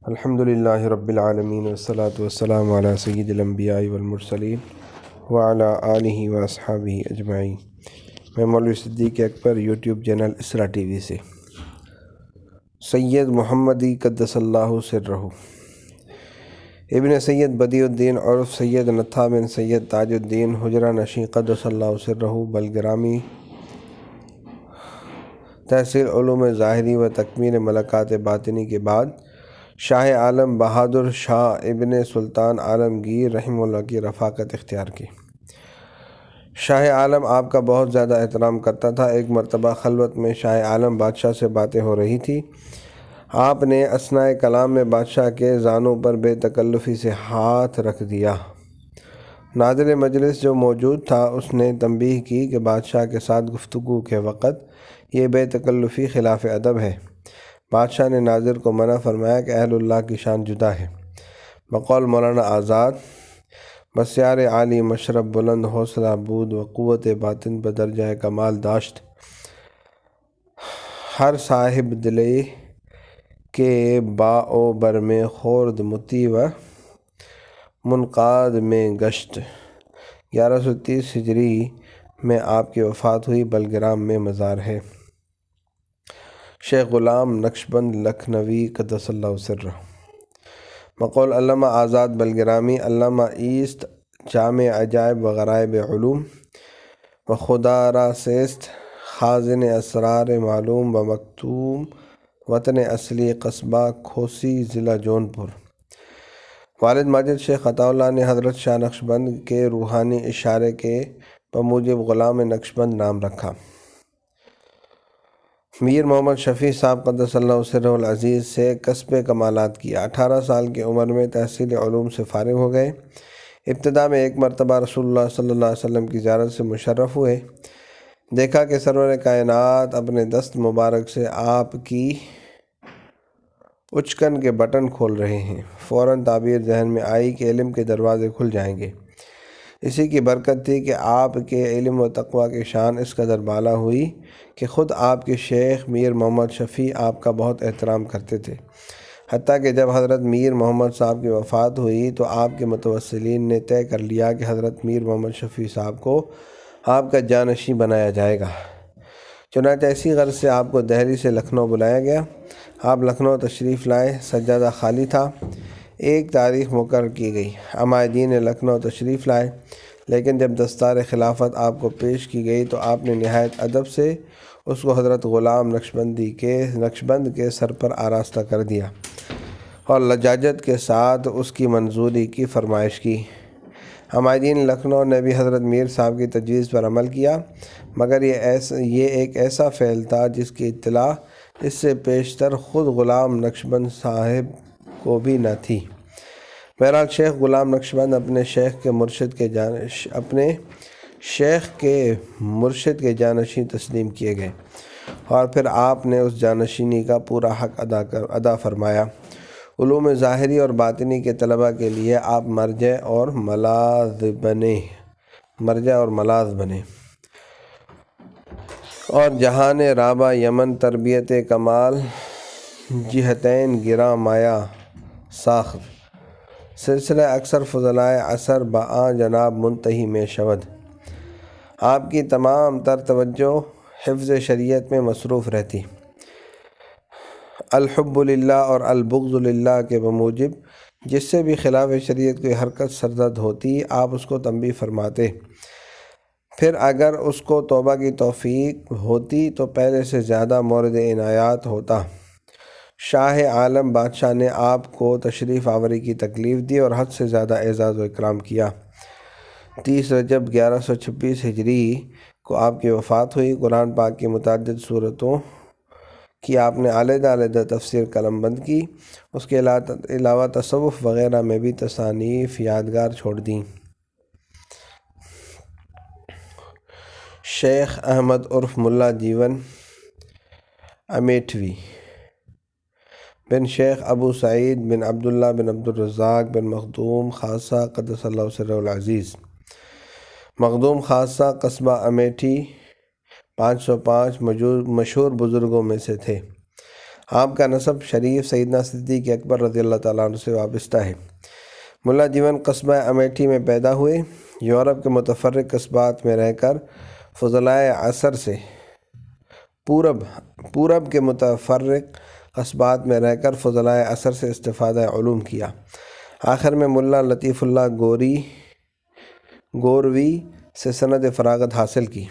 الحمدللہ رب العالمین والصلاة والسلام علی سید الانبیاء والمرسلین وعلی آلہ واصحابہ اجمعین۔ میں مولوی صدیق اکبر، یوٹیوب چینل اسرا ٹی وی سے۔ سید محمدی قدس اللہ سرہ ابن سید بدیع الدین عرف سید نتھا بن سید تاج الدین حجرہ نشین قدس اللہ سرہ بلگرامی، تحصیل علوم ظاہری و تکمیل ملکات باطنی کے بعد شاہ عالم بہادر شاہ ابن سلطان عالمگیر رحمہ اللہ کی رفاقت اختیار کی۔ شاہ عالم آپ کا بہت زیادہ احترام کرتا تھا۔ ایک مرتبہ خلوت میں شاہ عالم بادشاہ سے باتیں ہو رہی تھی۔ آپ نے اثناء کلام میں بادشاہ کے زانوں پر بے تکلفی سے ہاتھ رکھ دیا۔ ناظر مجلس جو موجود تھا اس نے تنبیہ کی کہ بادشاہ کے ساتھ گفتگو کے وقت یہ بے تکلفی خلاف ادب ہے۔ بادشاہ نے ناظر کو منع فرمایا کہ اہل اللہ کی شان جدا ہے۔ بقول مولانا آزاد، بسیار عالی مشرب بلند حوصلہ بود و قوت باطن بدرجہ کمال داشت، ہر صاحب دلی کے باء و بر میں خورد متی و منقاد میں گشت۔ 1130 ہجری میں آپ کی وفات ہوئی، بلگرام میں مزار ہے۔ شیخ غلام نقشبند لکھنوی قدس اللہ سرہ بقول علامہ آزاد بلگرامی، علامہ ایست جامع عجائب و غرائب علوم و خدا را سیست، خازن اسرار معلوم و مکتوم، وطن اصلی قصبہ کھوسی، ضلع جونپور۔ والد ماجد شیخ عطا اللہ نے حضرت شاہ نقشبند کے روحانی اشارے کے بموجب غلام نقشبند نام رکھا۔ میر محمد شفیع صاحب قدس اللہ سرہ العزیز سے کسب کمالات کیا۔ 18 سال کی عمر میں تحصیل علوم سے فارغ ہو گئے۔ ابتدا میں ایک مرتبہ رسول اللہ صلی اللہ علیہ وسلم کی زیارت سے مشرف ہوئے۔ دیکھا کہ سرور کائنات اپنے دست مبارک سے آپ کی اچکن کے بٹن کھول رہے ہیں۔ فوراً تعبیر ذہن میں آئی کہ علم کے دروازے کھل جائیں گے۔ اسی کی برکت تھی کہ آپ کے علم و تقوی کی شان اس قدر بالا ہوئی کہ خود آپ کے شیخ میر محمد شفیع آپ کا بہت احترام کرتے تھے۔ حتیٰ کہ جب حضرت میر محمد صاحب کی وفات ہوئی تو آپ کے متوسلین نے طے کر لیا کہ حضرت میر محمد شفیع صاحب کو آپ کا جانشین بنایا جائے گا۔ چنانچہ اسی غرض سے آپ کو دہلی سے لکھنؤ بلایا گیا۔ آپ لکھنؤ تشریف لائے، سجادہ خالی تھا۔ ایک تاریخ مقرر کی گئی، عمائدین لکھنؤ تشریف لائے، لیکن جب دستار خلافت آپ کو پیش کی گئی تو آپ نے نہایت ادب سے اس کو حضرت غلام نقشبند کے سر پر آراستہ کر دیا اور لجاجت کے ساتھ اس کی منظوری کی فرمائش کی۔ عمائدین لکھنؤ نے بھی حضرت میر صاحب کی تجویز پر عمل کیا، مگر یہ ایک ایسا فعل تھا جس کی اطلاع اس سے پیشتر خود غلام نقشبند صاحب کو بھی نہ تھی۔ بہرحال شیخ غلام نقشبند اپنے شیخ کے مرشد کے جانشین تسلیم کیے گئے اور پھر آپ نے اس جانشینی کا پورا حق ادا فرمایا۔ علوم ظاہری اور باطنی کے طلباء کے لیے آپ مرجع اور ملاذ بنے اور جہان رابع یمن تربیت کمال جہتین گراں مایا ساخت، سلسلہ اکثر فضلائے عصر بآں جناب منتہی میں شود۔ آپ کی تمام تر توجہ حفظ شریعت میں مصروف رہتی۔ الحب للہ اور البغض للہ کے بموجب جس سے بھی خلاف شریعت کوئی حرکت سرزد ہوتی آپ اس کو تنبیہ فرماتے، پھر اگر اس کو توبہ کی توفیق ہوتی تو پہلے سے زیادہ مورد عنایات ہوتا۔ شاہ عالم بادشاہ نے آپ کو تشریف آوری کی تکلیف دی اور حد سے زیادہ اعزاز و اکرام کیا۔ 30 رجب 1126 ہجری کو آپ کی وفات ہوئی۔ قرآن پاک کی متعدد سورتوں کی آپ نے علیحدہ علیحدہ تفسیر قلم بند کی۔ اس کے علاوہ تصوف وغیرہ میں بھی تصانیف یادگار چھوڑ دیں۔ شیخ احمد عرف ملا جیون امیٹھوی بن شیخ ابو سعید بن عبداللہ بن عبدالرزاق بن مخدوم خاصہ قدس اللہ سرہ العزیز، مخدوم خاصہ قصبہ امیٹھی 505 مشہور بزرگوں میں سے تھے۔ آپ کا نسب شریف سیدنا صدیق اکبر رضی اللہ تعالیٰ عنہ سے وابستہ ہے۔ ملا جیون قصبہ امیٹھی میں پیدا ہوئے۔ یورپ کے متفرق قصبات میں رہ کر فضلائے عصر سے پورب کے متفرق قصبات میں رہ کر فضلائے عصر سے استفادہ علوم کیا۔ آخر میں ملا لطیف اللہ گوروی سے سند فراغت حاصل کی۔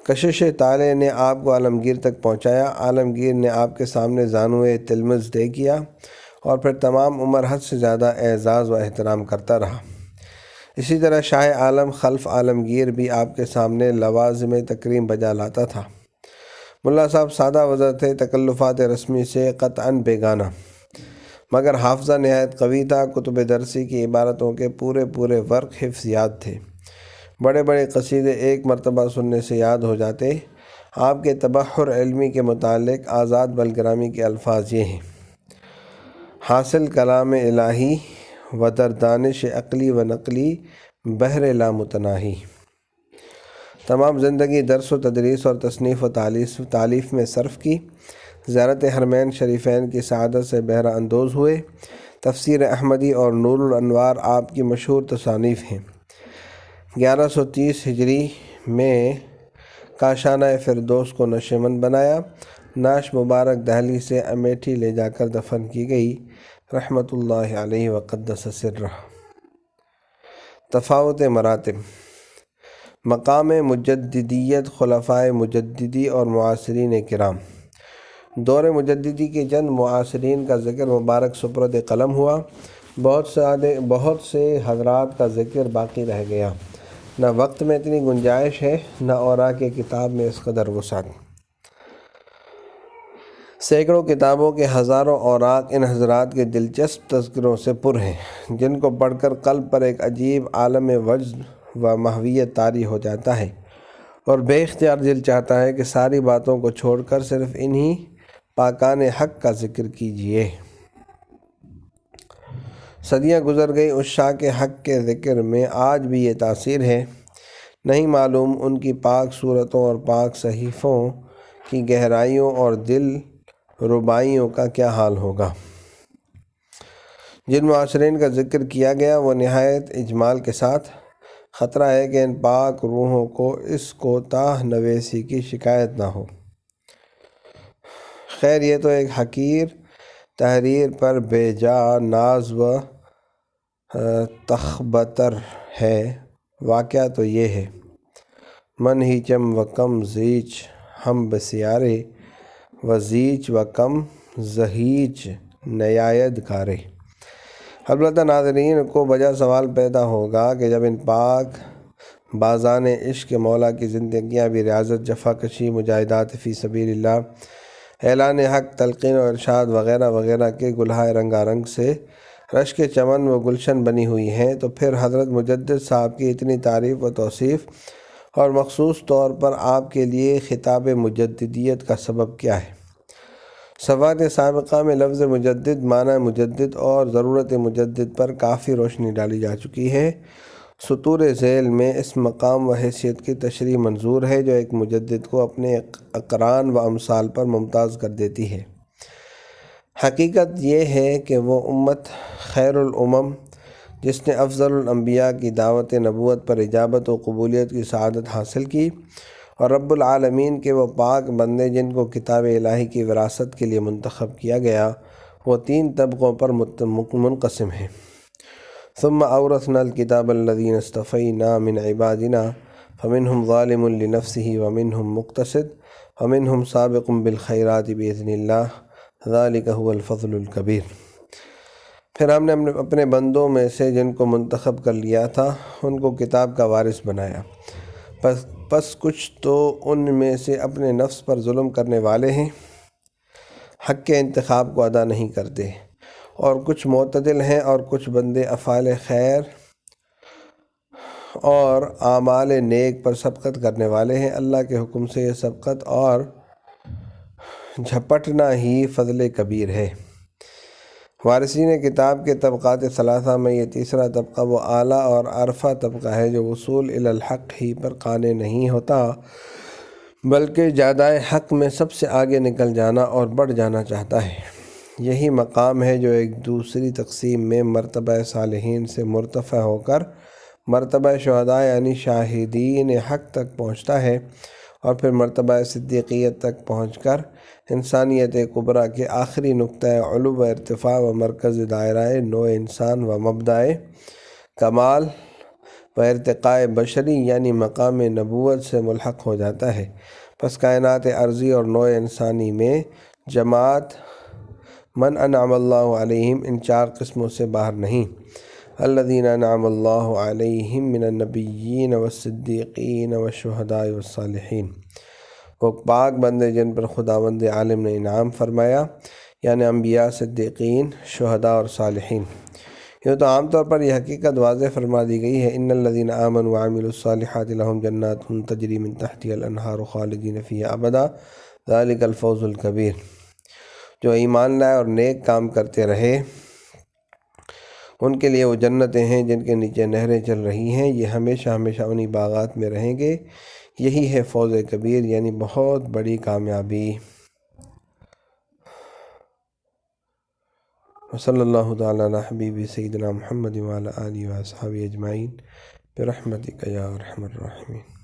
کشش طالع نے آپ کو عالمگیر تک پہنچایا۔ عالمگیر نے آپ کے سامنے زانوئے تلمذ طے کیا اور پھر تمام عمر حد سے زیادہ اعزاز و احترام کرتا رہا۔ اسی طرح شاہ عالم خلف عالمگیر بھی آپ کے سامنے لوازم تکریم بجا لاتا تھا۔ ملا صاحب سادہ وضع تھے، تکلفات رسمی سے قطعاً بیگانہ، مگر حافظہ نہایت قوی تھا۔ کتب درسی کی عبارتوں کے پورے ورق حفظ یاد تھے۔ بڑے بڑے قصیدے ایک مرتبہ سننے سے یاد ہو جاتے۔ آپ کے تبحر علمی کے متعلق آزاد بلگرامی کے الفاظ یہ ہیں: حاصل کلام الہی و در دانش عقلی و نقلی بحر لا متناہی۔ تمام زندگی درس و تدریس اور تصنیف و تالیف میں صرف کی۔ زیارت حرمین شریفین کی سعادت سے بہرہ اندوز ہوئے۔ تفسیر احمدی اور نور الانوار آپ کی مشہور تصانیف ہیں۔ 1130 ہجری میں کاشانہ فردوس کو نشیمن بنایا۔ نعش مبارک دہلی سے امیٹھی لے جا کر دفن کی گئی، رحمۃ اللہ علیہ وقدس سرہ۔ تفاوت مراتب: مقام مجددیت، خلفائے مجددی اور معاصرین کرام۔ دور مجددی کے چند معاصرین کا ذکر مبارک سپرد قلم ہوا۔ بہت سے حضرات کا ذکر باقی رہ گیا۔ نہ وقت میں اتنی گنجائش ہے، نہ اوراق کتاب میں اس قدر وسعت۔ سینکڑوں کتابوں کے ہزاروں اوراق ان حضرات کے دلچسپ تذکروں سے پر ہیں، جن کو پڑھ کر قلب پر ایک عجیب عالم وجد و ماہویت طاری ہو جاتا ہے اور بے اختیار دل چاہتا ہے کہ ساری باتوں کو چھوڑ کر صرف انہی پاکان حق کا ذکر کیجیے۔ صدیاں گزر گئی، اس شاہ کے حق کے ذکر میں آج بھی یہ تاثیر ہے۔ نہیں معلوم ان کی پاک صورتوں اور پاک صحیفوں کی گہرائیوں اور دل ربائیوں کا کیا حال ہوگا۔ جن معاصرین کا ذکر کیا گیا وہ نہایت اجمال کے ساتھ۔ خطرہ ہے کہ ان پاک روحوں کو اس کوتاہ نویسی کی شکایت نہ ہو۔ خیر، یہ تو ایک حقیر تحریر پر بے جا ناز و تخبطر ہے۔ واقعہ تو یہ ہے: من ہیچم و کم زیچ ہم بسیارے و زیچ و کم زہیچ نیاید کارے۔ البتہ ناظرین کو بجا سوال پیدا ہوگا کہ جب ان پاک بازان عشق مولا کی زندگیاں بھی ریاضت، جفاکشی، مجاہدات فی سبیل اللہ، اعلان حق، تلقین و ارشاد وغیرہ وغیرہ کے گلہائے رنگا رنگ سے رشک چمن و گلشن بنی ہوئی ہیں، تو پھر حضرت مجدد صاحب کی اتنی تعریف و توصیف اور مخصوص طور پر آپ کے لیے خطاب مجددیت کا سبب کیا ہے؟ صفحات سابقہ میں لفظ مجدد، معنی مجدد اور ضرورت مجدد پر کافی روشنی ڈالی جا چکی ہے۔ سطور ذیل میں اس مقام و حیثیت کی تشریح منظور ہے جو ایک مجدد کو اپنے اقران و امثال پر ممتاز کر دیتی ہے۔ حقیقت یہ ہے کہ وہ امت خیر الامم جس نے افضل الانبیاء کی دعوت نبوت پر اجابت و قبولیت کی سعادت حاصل کی، اور رب العالمین کے وہ پاک بندے جن کو کتاب الہی کی وراثت کے لیے منتخب کیا گیا، وہ تین طبقوں پر منقسم ہیں۔ ثم اورثنا الکتاب الذین اصطفینا من عبادنا فمنہم ظالم لنفسہ ومنہم مقتصد ومنہم سابق بالخیرات بإذن اللہ ذلک هو الفضل الکبیر۔ پھر ہم نے اپنے بندوں میں سے جن کو منتخب کر لیا تھا ان کو کتاب کا وارث بنایا، پس کچھ تو ان میں سے اپنے نفس پر ظلم کرنے والے ہیں، حق کے انتخاب کو ادا نہیں کرتے، اور کچھ معتدل ہیں، اور کچھ بندے افعال خیر اور اعمال نیک پر سبقت کرنے والے ہیں۔ اللہ کے حکم سے یہ سبقت اور جھپٹنا ہی فضل کبیر ہے۔ وارثین کتاب کے طبقات ثلاثہ میں یہ تیسرا طبقہ وہ اعلیٰ اور عرفہ طبقہ ہے جو وصول الی الحق ہی پر قانع نہیں ہوتا بلکہ جادائے حق میں سب سے آگے نکل جانا اور بڑھ جانا چاہتا ہے۔ یہی مقام ہے جو ایک دوسری تقسیم میں مرتبہ صالحین سے مرتفع ہو کر مرتبہ شہداء یعنی شاہدین حق تک پہنچتا ہے، اور پھر مرتبہ صدیقیت تک پہنچ کر انسانیت کبریٰ کے آخری نقطہ علو و ارتفاع و مرکز دائرہ نوع انسان و مبدأ کمال و ارتقاء بشری یعنی مقام نبوت سے ملحق ہو جاتا ہے۔ پس کائنات ارضی اور نوع انسانی میں جماعت من انعم اللہ علیہم ان چار قسموں سے باہر نہیں: الذین انعم اللہ علیہم من النبیین والصدیقین والشہداء والصالحین، وہ پاک بندے جن پر خداوند عالم نے انعام فرمایا، یعنی انبیاء، صدیقین، شہداء اور صالحین۔ یہ تو عام طور پر یہ حقیقت واضح فرما دی گئی ہے، ان الذین آمنوا وعملوا الصالحات لہم جنات تجری من تحتها الانہار خالدین فیہا ابدا ذلک الفوز الکبیر۔ جو ایمان لائے اور نیک کام کرتے رہے ان کے لیے وہ جنتیں ہیں جن کے نیچے نہریں چل رہی ہیں، یہ ہمیشہ ہمیشہ انہی باغات میں رہیں گے، یہی ہے فوز کبیر یعنی بہت بڑی کامیابی۔ وصلی اللہ تعالیٰ علی حبیبی سیدنا محمد وعلی آلہ واصحابہ اجمعین برحمتک یا ارحم الراحمین۔